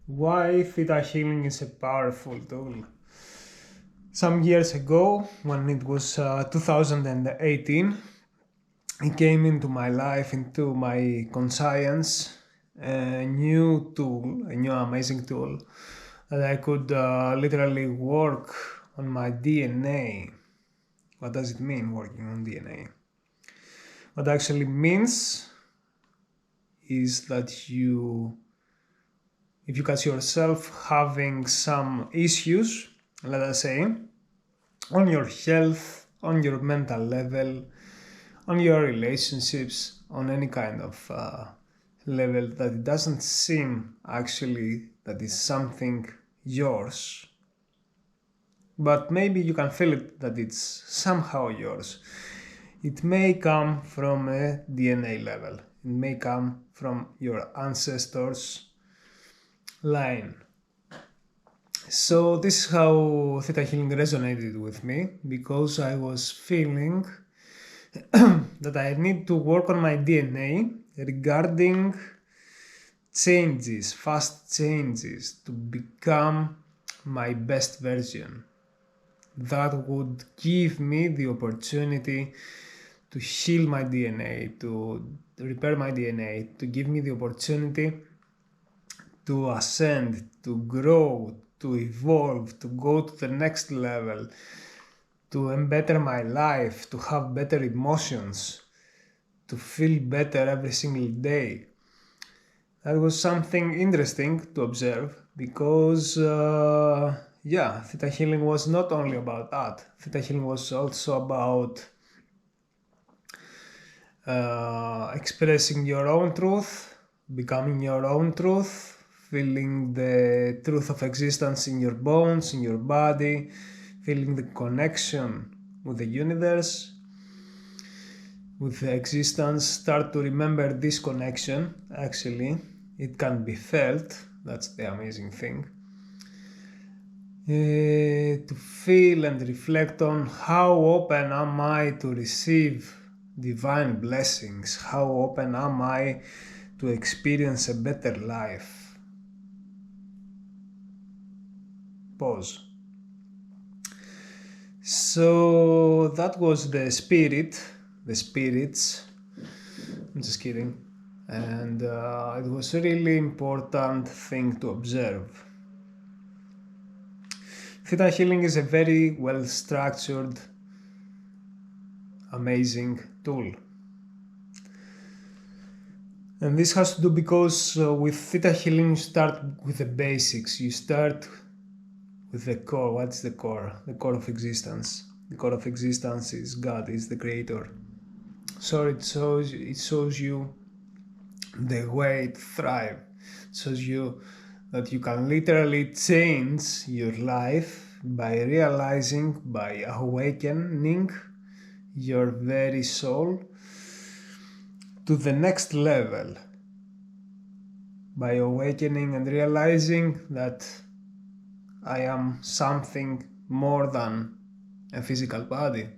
Why ThetaHealing is a powerful tool. Some years ago, when it was 2018, it came into my life, into my conscience, a new tool, a new amazing tool that I could literally work on my DNA. What does it mean, working on DNA? What actually means is that if you catch yourself having some issues, let us say, on your health, on your mental level, on your relationships, on any kind of level, that it doesn't seem actually that is something yours, but maybe you can feel it that it's somehow yours. It may come from a DNA level. It may come from your ancestors' line. So this is how Theta Healing resonated with me, because I was feeling that I need to work on my DNA regarding changes, fast changes, to become my best version. That would give me the opportunity to heal my DNA, to repair my DNA, to give me the opportunity to ascend, to grow, to evolve, to go to the next level, to better my life, to have better emotions, to feel better every single day. That was something interesting to observe, because Theta Healing was not only about that. Theta Healing was also about expressing your own truth, becoming your own truth, feeling the truth of existence in your bones, in your body, feeling the connection with the universe, with the existence. Start to remember this connection. Actually, it can be felt. That's the amazing thing. To feel and reflect on how open am I to receive divine blessings, how open am I to experience a better life. Pause. So that was the spirits, I'm just kidding, and it was a really important thing to observe. Theta Healing is a very well structured, amazing tool. And this has to do because with Theta Healing you start with the basics. You start with the core. What's the core? The core of existence. The core of existence is God, is the creator. So it shows you the way to thrive. It shows you that you can literally change your life by realizing, by awakening your very soul to the next level, by awakening and realizing that I am something more than a physical body.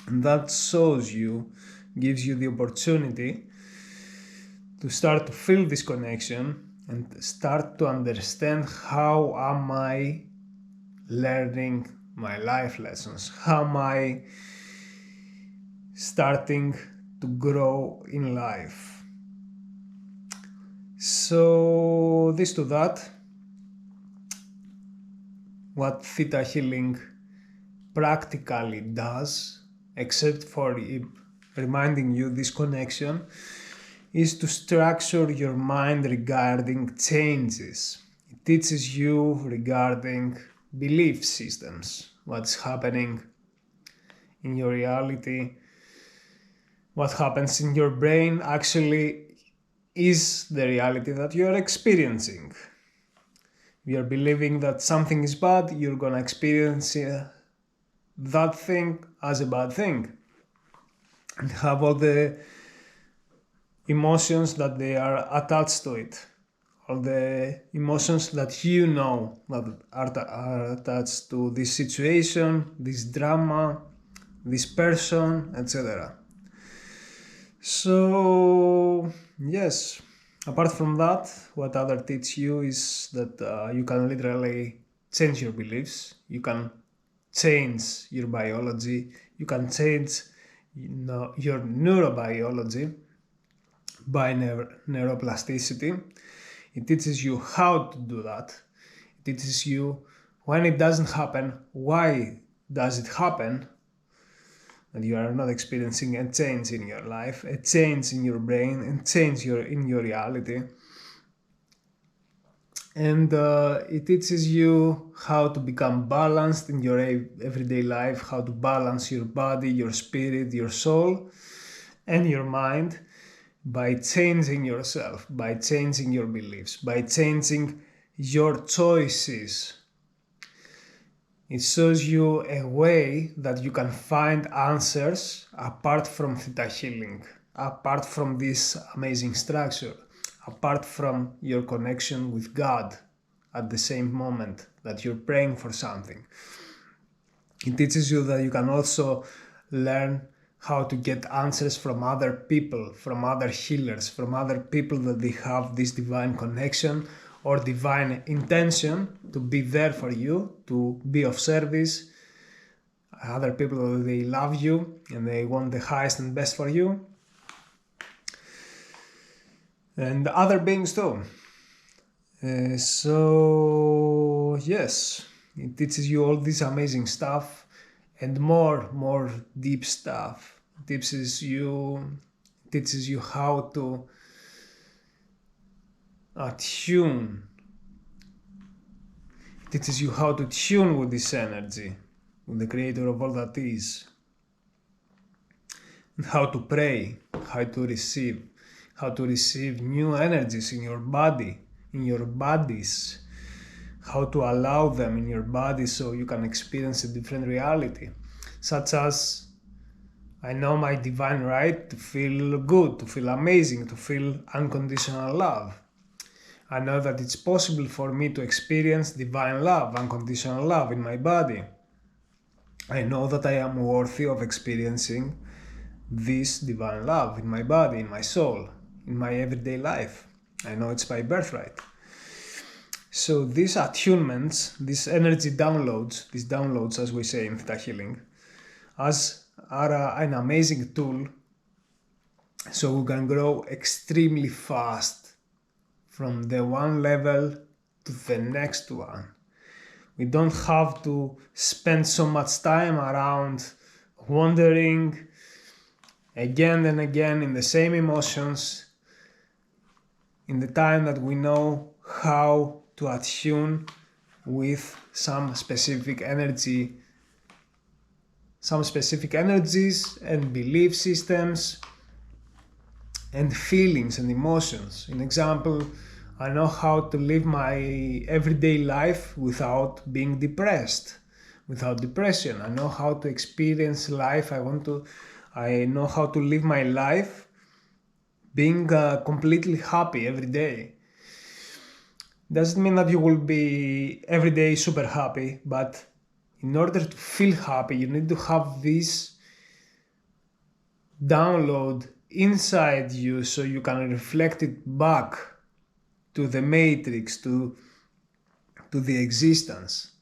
And that shows you, gives you the opportunity to start to feel this connection and start to understand how am I learning my life lessons, how am I starting to grow in life. So this to that, what Theta Healing practically does, except for reminding you this connection, is to structure your mind regarding changes. It teaches you regarding belief systems, what's happening in your reality, what happens in your brain actually is the reality that you are experiencing. If you're believing that something is bad, you're gonna experience that thing as a bad thing and have all the emotions that they are attached to it, all the emotions that you know that are attached to this situation, this drama, this person, etc. So yes, Apart from that, what other teach you is that you can literally change your beliefs, you can change your biology, you can change your neurobiology by neuroplasticity. It teaches you how to do that. It teaches you when it doesn't happen, why does it happen, that you are not experiencing a change in your life, a change in your brain, and change in your reality. And it teaches you how to become balanced in your everyday life, how to balance your body, your spirit, your soul, and your mind by changing yourself, by changing your beliefs, by changing your choices. It shows you a way that you can find answers apart from Theta Healing, apart from this amazing structure, apart from your connection with God at the same moment that you're praying for something. It teaches you that you can also learn how to get answers from other people, from other healers, from other people that they have this divine connection or divine intention to be there for you, to be of service. Other people that they love you and they want the highest and best for you. And other beings too. So yes, it teaches you all this amazing stuff and more deep stuff. It teaches you how to attune. It teaches you how to tune with this energy, with the creator of all that is. And how to pray, how to receive new energies in your body, in your bodies, how to allow them in your body so you can experience a different reality, such as I know my divine right to feel good, to feel amazing, to feel unconditional love. I know that it's possible for me to experience divine love, unconditional love in my body. I know that I am worthy of experiencing this divine love in my body, in my soul, in my everyday life. I know it's my birthright. So these attunements, these energy downloads, these downloads as we say in Theta Healing, are an amazing tool so we can grow extremely fast from the one level to the next one. We don't have to spend so much time around wandering again and again in the same emotions, in the time that we know how to attune with some specific energies and belief systems and feelings and emotions. In example, I know how to live my everyday life without being depressed, without depression. I know how to experience life. I know how to live my life being completely happy every day. Doesn't mean that you will be every day super happy, but in order to feel happy, you need to have this download inside you so you can reflect it back to the matrix, to the existence.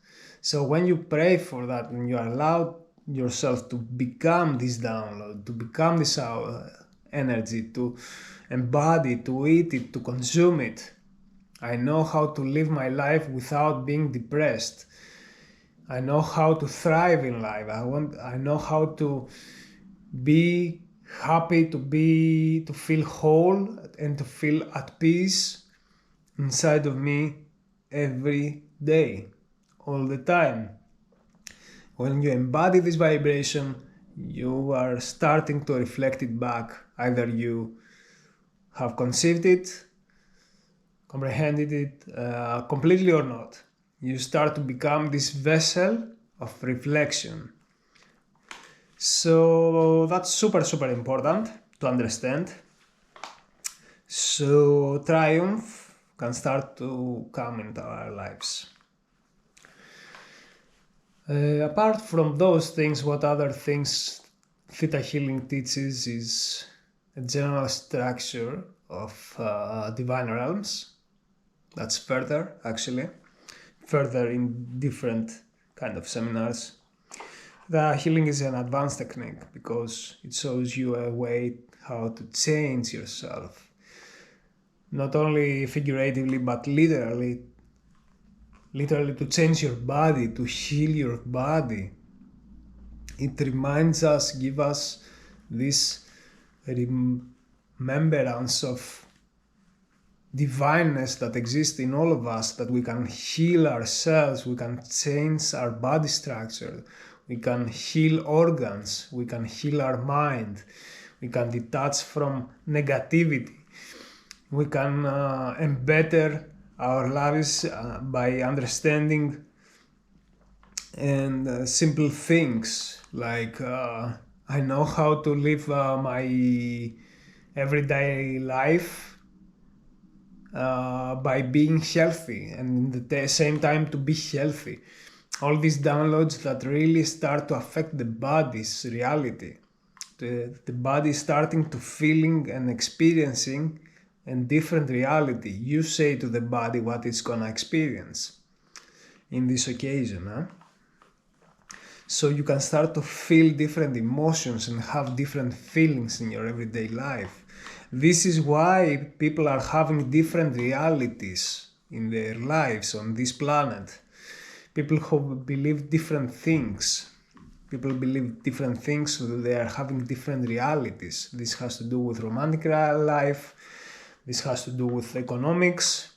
So when you pray for that and you allow yourself to become this download, to become this energy, to embody, to eat it, to consume it, I know how to live my life without being depressed. I know how to thrive in life. I know how to be happy, to feel whole and to feel at peace inside of me every day, all the time. When you embody this vibration, you are starting to reflect it back. Either you have conceived it, comprehended it completely or not. You start to become this vessel of reflection. So that's super important to understand. So triumph can start to come into our lives. Apart from those things, what other things Theta Healing teaches is a general structure of divine realms. That's further, actually, further in different kind of seminars. The healing is an advanced technique because it shows you a way how to change yourself, not only figuratively but literally to change your body, to heal your body. It reminds us, give us this remembrance of divineness that exists in all of us, that we can heal ourselves, we can change our body structure, we can heal organs, we can heal our mind, we can detach from negativity, we can better our lives by understanding and simple things like I know how to live my everyday life by being healthy, and at the same time to be healthy. All these downloads that really start to affect the body's reality. The body is starting to feeling and experiencing a different reality. You say to the body what it's gonna experience in this occasion. So you can start to feel different emotions and have different feelings in your everyday life. This is why people are having different realities in their lives on this planet. People who believe different things. People believe different things, so they are having different realities. This has to do with romantic life. This has to do with economics.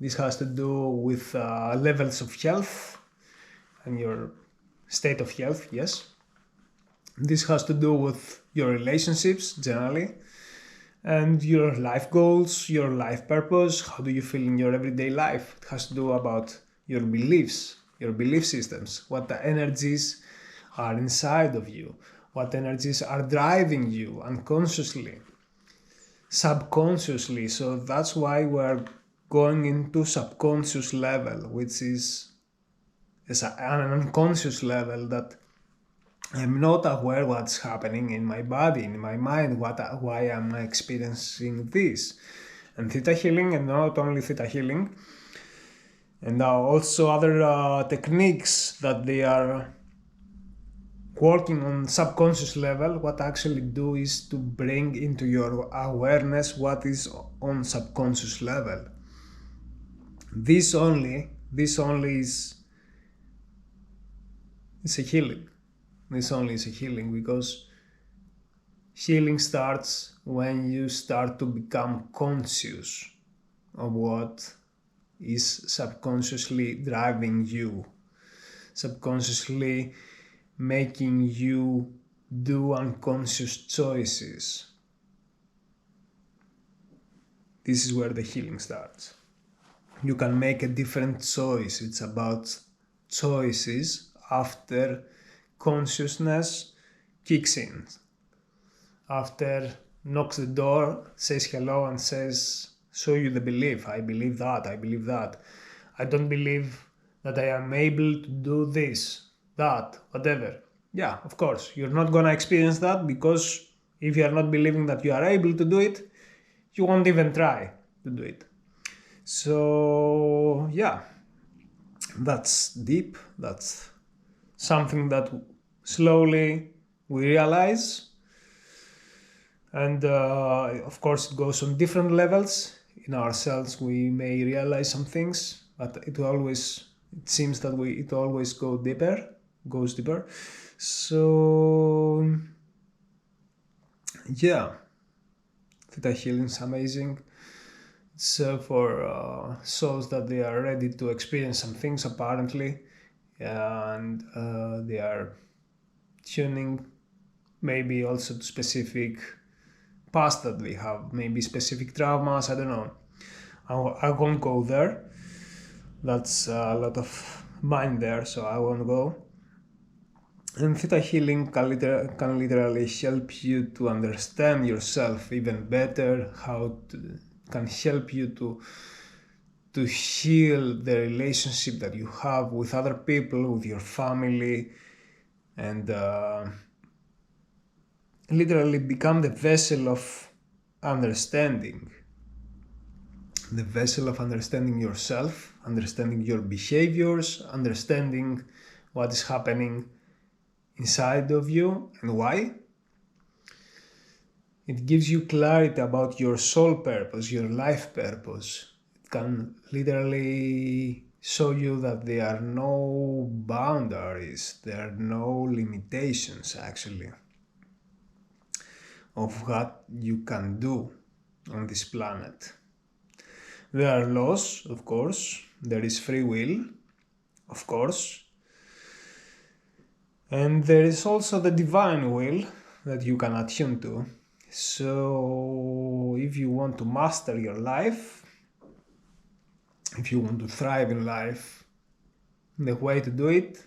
This has to do with levels of health and your state of health, yes. This has to do with your relationships generally and your life goals, your life purpose. How do you feel in your everyday life? It has to do about your beliefs, your belief systems, what the energies are inside of you, what energies are driving you unconsciously, subconsciously. So that's why we're going into subconscious level, which is an unconscious level that I'm not aware what's happening in my body, in my mind, why I'm experiencing this. And Theta Healing, and not only Theta Healing, and also other techniques that they are working on subconscious level, what actually do is to bring into your awareness what is on subconscious level. This only is a healing. This only is a healing, because healing starts when you start to become conscious of what is subconsciously driving you, subconsciously making you do unconscious choices. This is where the healing starts. You can make a different choice. It's about choices after consciousness kicks in. After knocks the door, says hello and says, show you the belief. I believe that, I believe that. I don't believe that I am able to do this, that, whatever. Yeah, of course, you're not gonna experience that, because if you are not believing that you are able to do it, you won't even try to do it. So yeah, that's deep. That's something that slowly we realize. And of course, it goes on different levels. In ourselves, we may realize some things, but it seems that it always goes deeper. So yeah, Theta Healing is amazing. It's for souls that they are ready to experience some things apparently, and they are tuning maybe also to specific past that we have, maybe specific traumas, I don't know. I won't go there. That's a lot of mind there, so I won't go. And Theta Healing can literally help you to understand yourself even better, can help you to heal the relationship that you have with other people, with your family, and literally become the vessel of understanding, the vessel of understanding yourself, understanding your behaviors, understanding what is happening inside of you and why. It gives you clarity about your soul purpose, your life purpose. It can literally show you that there are no boundaries, there are no limitations actually of what you can do on this planet. There are laws, of course, there is free will, of course, and there is also the divine will that you can attune to. So if you want to master your life, if you want to thrive in life, the way to do it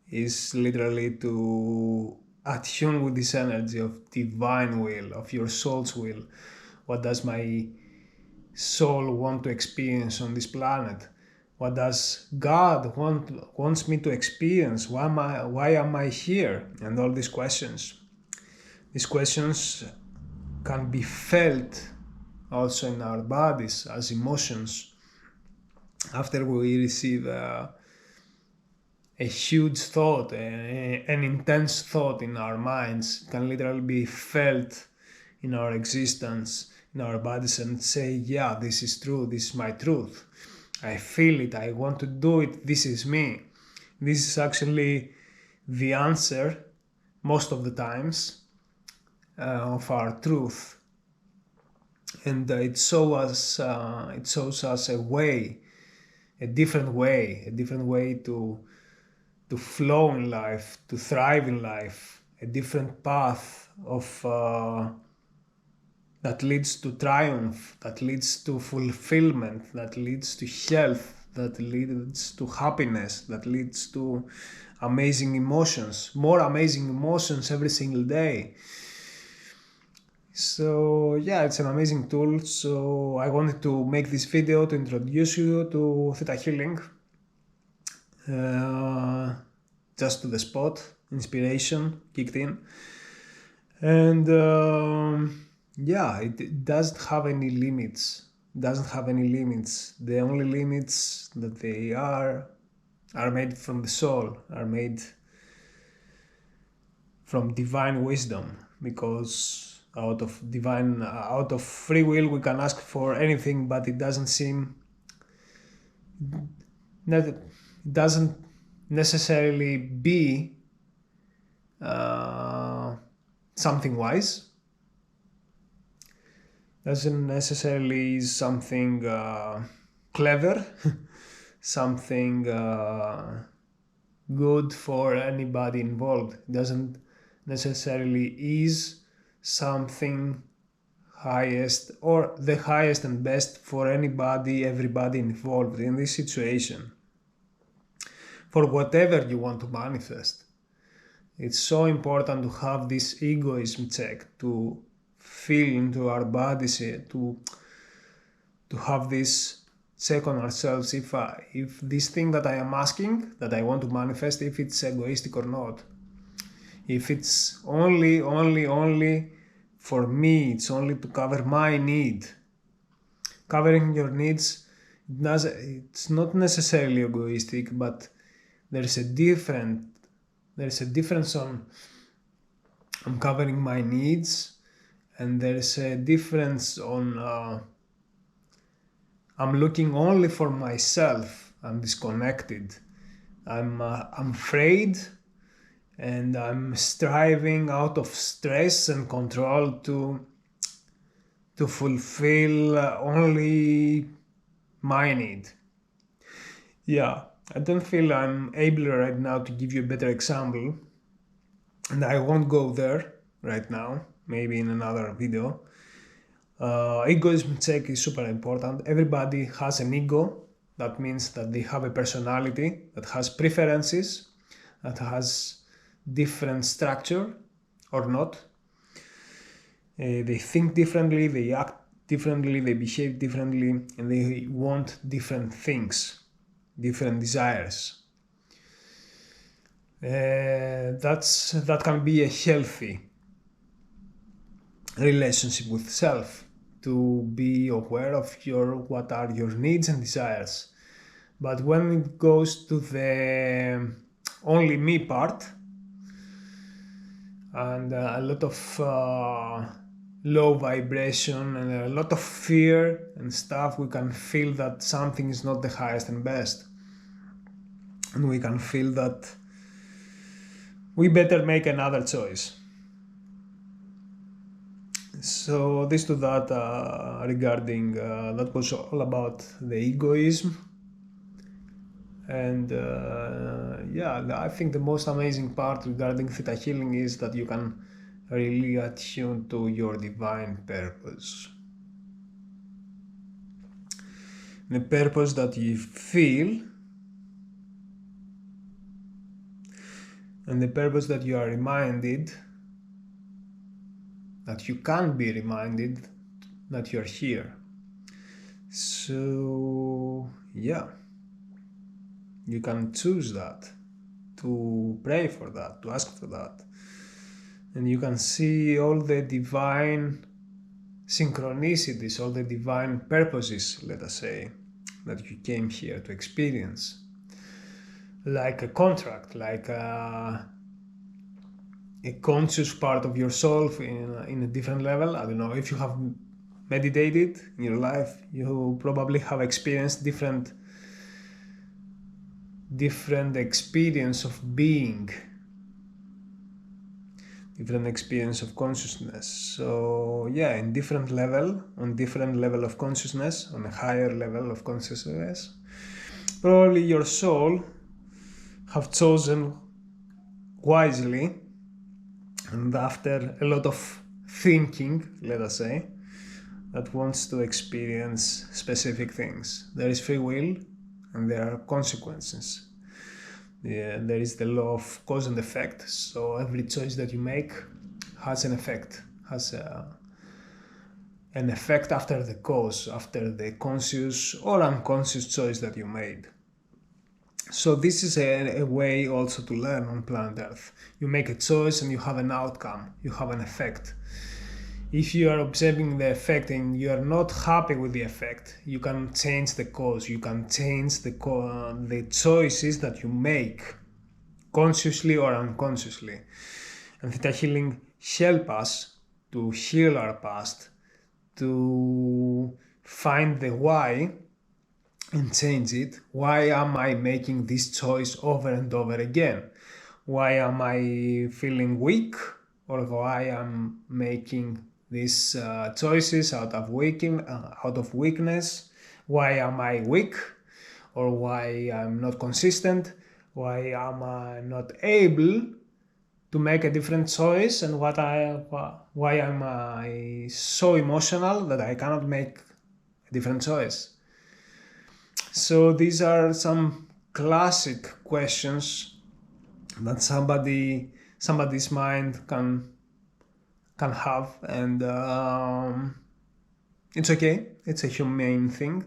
is literally to attune with this energy of divine will, of your soul's will. What does my soul want to experience on this planet? What does God wants me to experience? Why am I here? And all these questions. These questions can be felt also in our bodies as emotions. After we receive a huge thought, an intense thought in our minds, it can literally be felt in our existence, in our bodies, and say, yeah, this is true, this is my truth. I feel it, I want to do it, this is me. This is actually the answer, most of the times, of our truth. And it shows us a way, a different way to flow in life, to thrive in life, a different path of that leads to triumph, that leads to fulfillment, that leads to health, that leads to happiness, that leads to amazing emotions, more amazing emotions every single day. So yeah, it's an amazing tool. So I wanted to make this video to introduce you to ThetaHealing. Just to the spot, inspiration kicked in. And yeah, it doesn't have any limits. The only limits that they are made from the soul, are made from divine wisdom, because out of free will we can ask for anything, but it doesn't necessarily be something wise. Doesn't necessarily something clever, something good for anybody involved. It doesn't necessarily is something highest or the highest and best for everybody involved in this situation. For whatever you want to manifest, it's so important to have this egoism check, to feel into our bodies, to have this check on ourselves if this thing that I am asking, that I want to manifest, if it's egoistic or not. If it's only for me, it's only to cover my need. Covering your needs, it's not necessarily egoistic, but there's a difference on covering my needs, and there's a difference on I'm looking only for myself. I'm disconnected. I'm afraid, and I'm striving out of stress and control to fulfill only my need. Yeah, I don't feel I'm able right now to give you a better example, and I won't go there right now, maybe in another video. Egoism check is super important. Everybody has an ego. That means that they have a personality that has preferences, that has different structure or not. They think differently, they act differently, they behave differently, and they want different things, different desires. That can be a healthy relationship with self, to be aware of what are your needs and desires. But when it goes to the only me part, and a lot of low vibration and a lot of fear and stuff, we can feel that something is not the highest and best. And we can feel that we better make another choice. So this to that regarding that was all about the egoism. And I think the most amazing part regarding Theta Healing is that you can really attune to your divine purpose. The purpose that you feel and the purpose that you are reminded, that you can be reminded that you are here. So you can choose that, to pray for that, to ask for that. And you can see all the divine synchronicities, all the divine purposes, let us say, that you came here to experience. Like a contract, like a conscious part of yourself in a different level. I don't know, if you have meditated in your life, you probably have experienced different experience of being, different experience of consciousness. So on different level of consciousness, on a higher level of consciousness, probably your soul have chosen wisely, and after a lot of thinking, let us say, that wants to experience specific things. There is free will and there are consequences. There is the law of cause and effect. So every choice that you make has an effect, an effect after the cause, after the conscious or unconscious choice that you made. So this is a way also to learn on planet Earth. You make a choice and you have an outcome, you have an effect. If you are observing the effect and you are not happy with the effect, you can change the cause, you can change the choices that you make, consciously or unconsciously. And Theta Healing help us to heal our past, to find the why and change it. Why am I making this choice over and over again? Why am I feeling weak? Or why I'm making these choices out of weakness? Why am I weak? Or why I'm not consistent? Why am I not able to make a different choice? And why am I so emotional that I cannot make a different choice? So these are some classic questions that somebody's mind can have, and it's okay. It's a humane thing.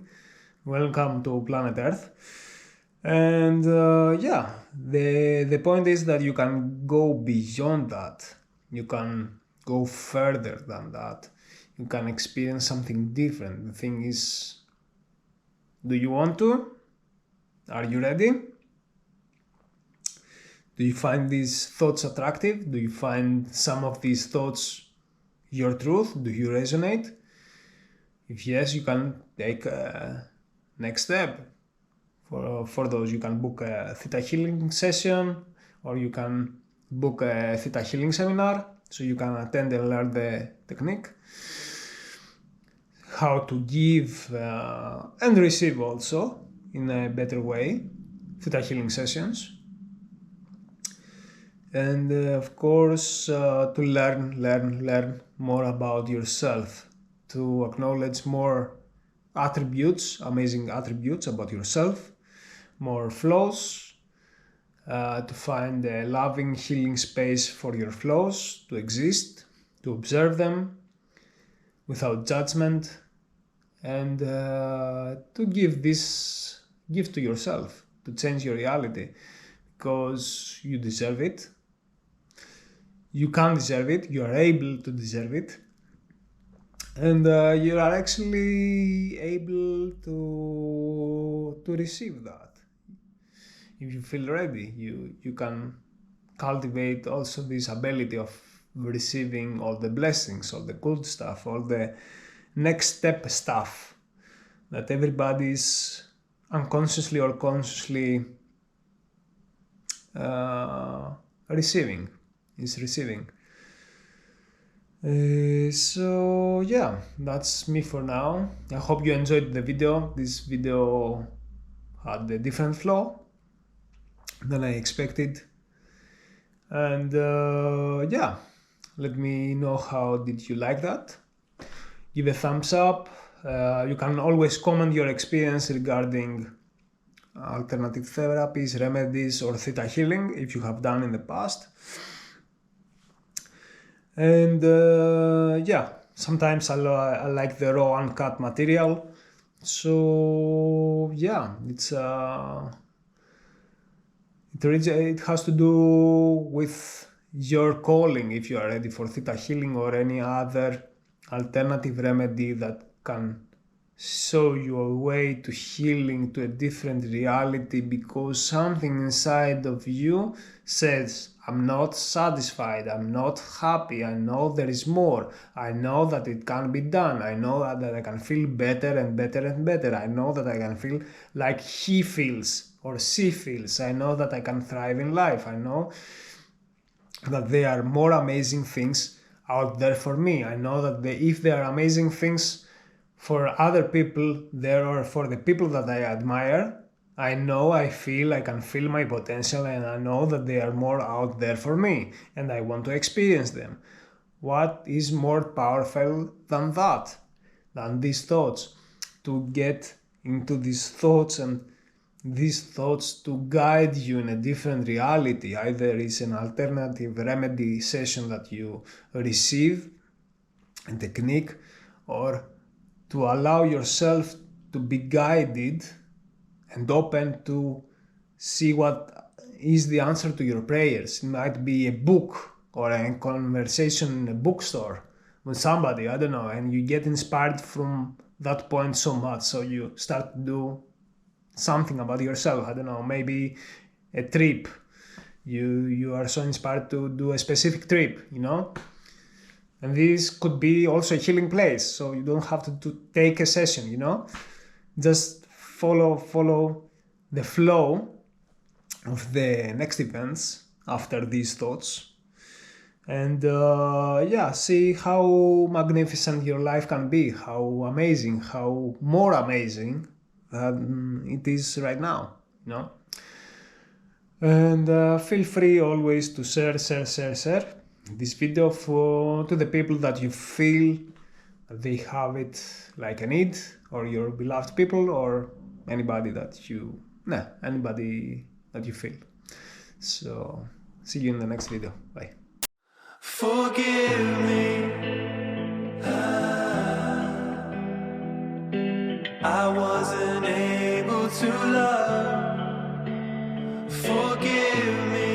Welcome to planet Earth. And the point is that you can go beyond that. You can go further than that. You can experience something different. The thing is, do you want to? Are you ready? Do you find these thoughts attractive? Do you find some of these thoughts your truth? Do you resonate? If yes, you can take a next step. For those, you can book a Theta Healing session, or you can book a Theta Healing seminar, so you can attend and learn the technique, how to give and receive also in a better way Theta Healing sessions. And of course, to learn more about yourself, to acknowledge more attributes, amazing attributes about yourself, more flaws, to find a loving, healing space for your flaws to exist, to observe them without judgment, and to give to yourself, to change your reality, because you deserve it. You can deserve it, you are able to deserve it, and you are actually able to receive that. If you feel ready, you can cultivate also this ability of receiving all the blessings, all the good stuff, all the next step stuff that everybody's unconsciously or consciously receiving. So yeah, that's me for now. I hope you enjoyed the video. This video had a different flow than I expected, and yeah, let me know how did you like that. Give a thumbs up. You can always comment your experience regarding alternative therapies, remedies, or theta healing if you have done in the past. And yeah, sometimes I like the raw uncut material. So yeah, it has to do with your calling, if you are ready for theta healing or any other alternative remedy that can show you a way to healing, to a different reality, because something inside of you says, I'm not satisfied, I'm not happy, I know there is more, I know that it can be done, I know that I can feel better and better and better, I know that I can feel like he feels or she feels, I know that I can thrive in life, I know that there are more amazing things out there for me, I know that if there are amazing things for other people there, or for the people that I admire, I know, I can feel my potential, and I know that they are more out there for me and I want to experience them. What is more powerful than that, than these thoughts? To get into these thoughts, and these thoughts to guide you in a different reality. Either it's an alternative remedy session that you receive, a technique, or to allow yourself to be guided and open to see what is the answer to your prayers. It might be a book or a conversation in a bookstore with somebody, I don't know, and you get inspired from that point so much, so you start to do something about yourself. I don't know, maybe a trip. You are so inspired to do a specific trip, and this could be also a healing place, so you don't have to take a session, just follow the flow of the next events after these thoughts, and yeah, see how magnificent your life can be, how amazing, how more amazing than it is right now, and feel free always to share this video to the people that you feel they have it like a need, or your beloved people, or anybody that you feel. So see you in the next video. Bye. Forgive me, I wasn't able to love. Forgive me,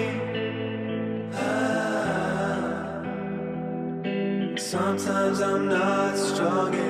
sometimes I'm not strong enough.